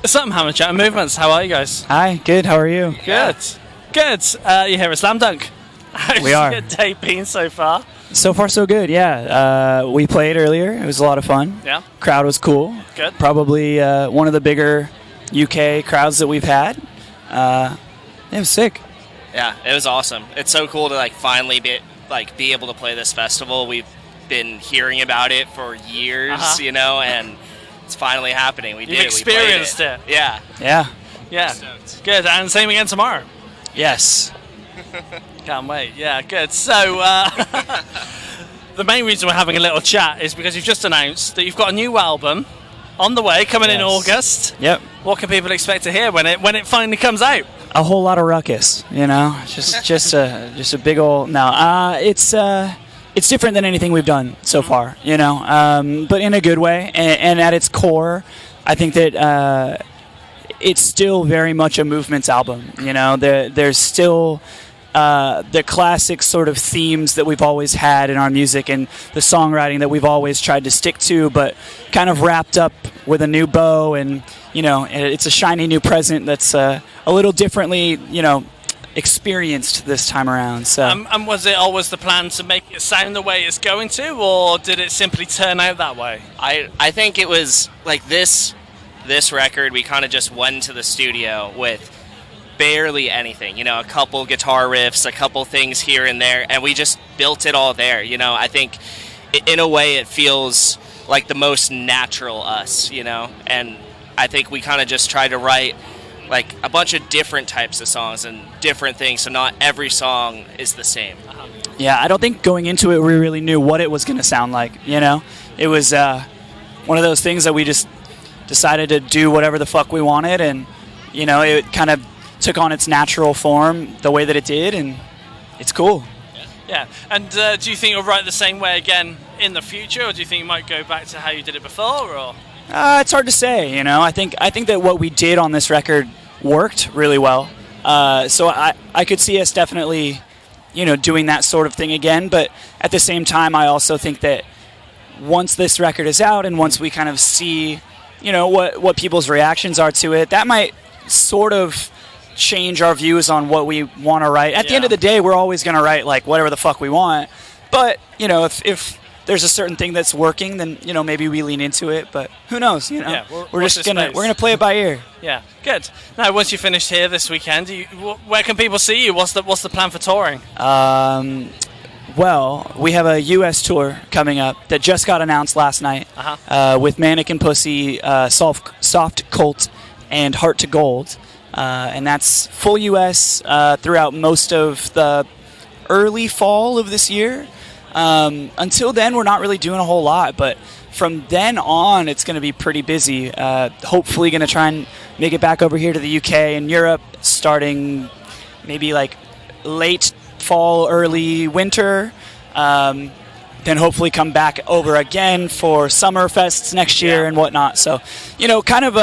What's up, Hammer Chat Movements? How are you guys? Hi, good. How are you? Good. Good. You're here at Slam Dunk. How's We are. your day been so far? So far, so good. Yeah, we played earlier. It was a lot of fun. Yeah. Crowd was cool. Good. Probably one of the bigger UK crowds that we've had. It was sick. Yeah, it was awesome. It's so cool to finally be able to play this festival. We've been hearing about it for years, and it's finally happening. We You've did. experienced we played it. Yeah. Yeah. Yeah. Good. And same again tomorrow. Yes. Can't wait. Yeah, good. So, the main reason we're having a little chat is because you've just announced that you've got a new album on the way, coming in Yes. August. Yep. What can people expect to hear when it finally comes out? A whole lot of ruckus. Just a big old no. It's different than anything we've done so far. But in a good way. And at its core, I think that it's still very much a Movements album. There's still the classic sort of themes that we've always had in our music and the songwriting that we've always tried to stick to, but kind of wrapped up with a new bow. And it's a shiny new present that's a little differently experienced this time around. So And was it always the plan to make it sound the way it's going to, or did it simply turn out that way? I think it was like this record, we kind of just went to the studio with barely anything, a couple guitar riffs, a couple things here and there, and we just built it all there. I think in a way it feels like the most natural us, and I think we kind of just tried to write like a bunch of different types of songs and different things, so not every song is the same. yeah, I don't think going into it we really knew what it was going to sound like. It was one of those things that we just decided to do whatever the fuck we wanted, and it kind of took on its natural form the way that it did, and it's cool. Yeah. And do you think you'll write the same way again in the future, or do you think you might go back to how you did it before? Or It's hard to say. I think that what we did on this record worked really well. So I could see us definitely, doing that sort of thing again. But at the same time, I also think that once this record is out and once we kind of see, what people's reactions are to it, that might sort of change our views on what we want to write. At the end of the day, we're always going to write like whatever the fuck we want. But if there's a certain thing that's working, then maybe we lean into it. But who knows? Yeah, we're just gonna play it by ear. yeah, good. Now, once you finished here this weekend, where can people see you? What's the plan for touring? Well, we have a U.S. tour coming up that just got announced last night with Mannequin Pussy, Soft Cult, and Heart to Gold. And that's full U.S. Throughout most of the early fall of this year. Until then, we're not really doing a whole lot, but from then on, it's going to be pretty busy. Hopefully going to try and make it back over here to the UK and Europe starting maybe like late fall, early winter. Then hopefully come back over again for summer fests next year and whatnot. So, kind of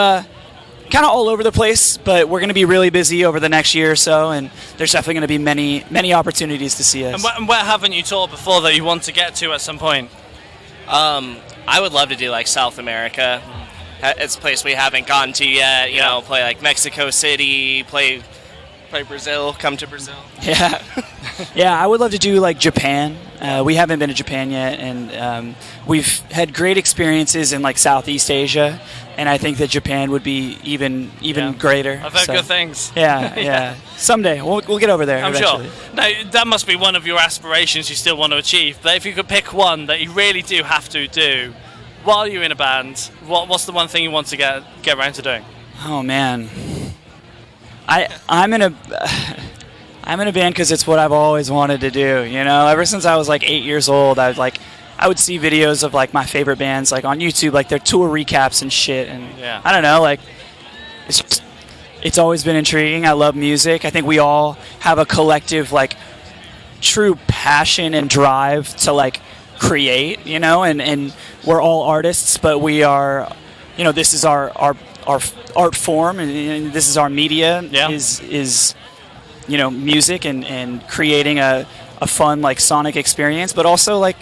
all over the place, but we're going to be really busy over the next year or so, and there's definitely going to be many opportunities to see us. And where haven't you toured before that you want to get to at some point? I would love to do like South America. It's a place we haven't gotten to yet. Play like Mexico City, play Brazil, come to Brazil. Yeah. Yeah, I would love to do like Japan. We haven't been to Japan yet, and we've had great experiences in like Southeast Asia, and I think that Japan would be even greater. I've heard good things. Yeah. Someday we'll get over there. I'm eventually. sure. Now, that must be one of your aspirations you still want to achieve. But if you could pick one that you really do have to do while you're in a band, what's the one thing you want to get around to doing? Oh man, I'm in a band because it's what I've always wanted to do. Ever since I was like 8 years old, I would see videos of like my favorite bands like on YouTube, like their tour recaps and shit. And I don't know, like it's always been intriguing. I love music. I think we all have a collective like true passion and drive to like create, and we're all artists, but we are, this is our art form, and this is our media is music and creating a fun like sonic experience, but also like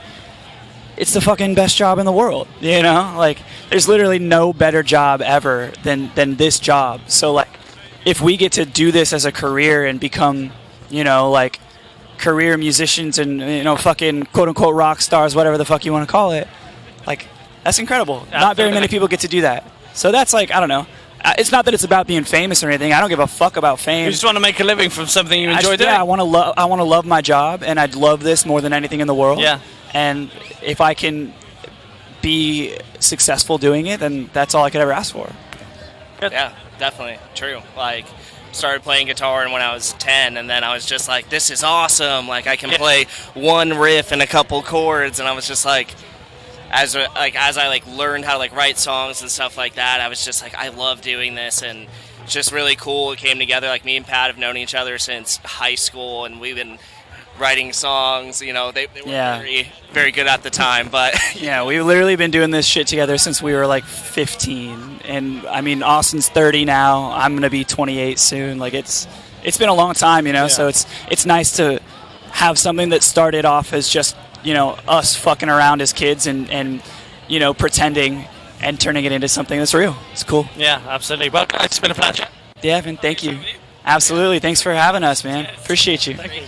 it's the fucking best job in the world, you know? Like, there's literally no better job ever than this job. So, like, if we get to do this as a career and become, you know, like, career musicians and, you know, fucking quote-unquote rock stars, whatever the fuck you want to call it, like, that's incredible. Not very many people get to do that. So that's, like, I don't know. It's not that it's about being famous or anything. I don't give a fuck about fame. You just want to make a living from something you enjoy doing. Yeah, I want to love my job, and I'd love this more than anything in the world. Yeah. And if I can be successful doing it, then that's all I could ever ask for. Yeah, definitely true. Like, started playing guitar when I was 10, and then I was just like, this is awesome. Like, I can play one riff and a couple chords, and I was just like, as I learned how to like write songs and stuff like that, I was just like, I love doing this, and it's just really cool. It came together. Like, me and Pat have known each other since high school, and we've been writing songs. You know, they were very, very good at the time, but yeah, we've literally been doing this shit together since we were like 15, and I mean, Austin's 30 now. I'm gonna be 28 soon. Like, it's been a long time, you know. So it's nice to have something that started off as just, you know, us fucking around as kids and you know, pretending and turning it into something that's real. It's cool. Yeah, absolutely. Well, it's been a pleasure. Yeah, Evan, thank you. Absolutely. Thanks for having us, man. Appreciate you. Thank you.